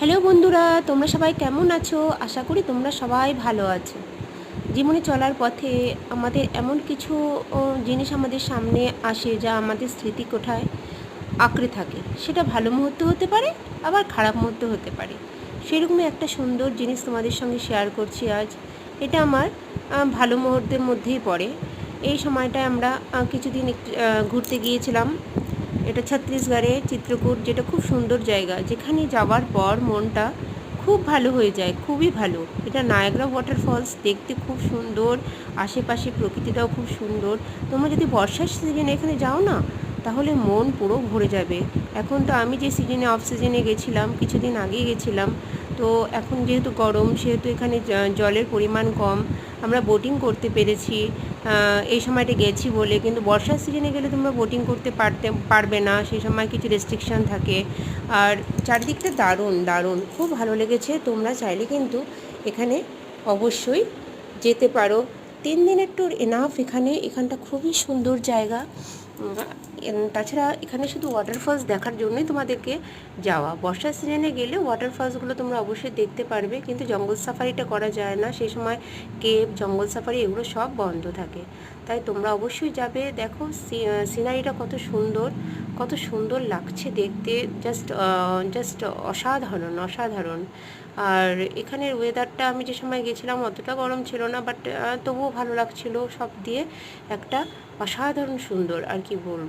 Hello বন্ধুরা, তোমরা সবাই কেমন আছো? আশা করি তোমরা সবাই ভালো আছো। জীবনে চলার পথে আমাদের এমন কিছু জিনিস আমাদের সামনে আসে যা আমাদের স্মৃতিকোঠায় আঁকড়ে থাকে। সেটা ভালো মুহূর্ত হতে পারে, আবার খারাপ মুহূর্ত হতে পারে। সেরকমই একটা সুন্দর জিনিস তোমাদের সঙ্গে শেয়ার করছি আজ। এটা আমার ভালো মুহূর্তের মধ্যেই পড়ে। এই সময়টায় আমরা কিছুদিন একটু ঘুরতে গিয়েছিলাম। এটা ছত্তিশগড়ে চিত্রকূট, যেটা খুব সুন্দর জায়গা, যেখানে যাওয়ার পর মনটা খুব ভালো হয়ে যায়, খুবই ভালো। এটা নায়াগ্রা ওয়াটারফলস, দেখতে খুব সুন্দর, আশেপাশে প্রকৃতিটাও খুব সুন্দর। তোমরা যদি বর্ষার সিজনে এখানে যাও না, তাহলে মন পুরো ভরে যাবে। এখন তো আমি যে সিজনে, অফ সিজনে গেছিলাম, কিছুদিন আগেই গেছিলাম, তো এখন যেহেতু গরম, সেহেতু এখানে জলের পরিমাণ কম। আমরা বোটিং করতে পেরেছি এই সময়টা গেছি বলে। কিন্তু বর্ষার সিজনে গেলে তোমরা বোটিং করতে পারবে না, সেই সময় কিছু রেস্ট্রিকশান থাকে। আর চারদিকটা দারুণ দারুণ, খুব ভালো লেগেছে। তোমরা চাইলে কিন্তু এখানে অবশ্যই যেতে পারো। 3 দিনের ট্যুর এনাফ। এখানটা খুবই সুন্দর জায়গা। তাছাড়া এখানে শুধু ওয়াটারফলস দেখার জন্যই তোমাদেরকে যাওয়া। বর্ষার সিজনে গেলে ওয়াটারফলসগুলো তোমরা অবশ্যই দেখতে পারবে, কিন্তু জঙ্গল সাফারিটা করা যায় না সেই সময়। কেভ, জঙ্গল সাফারি এগুলো সব বন্ধ থাকে। তাই তোমরা অবশ্যই যাবে। দেখো সিনারিটা কত সুন্দর, কত সুন্দর লাগছে দেখতে, জাস্ট জাস্ট অসাধারণ অসাধারণ। আর এখানের ওয়েদারটা, আমি যে সময় গেছিলাম অতটা গরম ছিল না, বাট তবুও ভালো লাগছিল। সব দিয়ে একটা অসাধারণ সুন্দর, আর কি বলবো।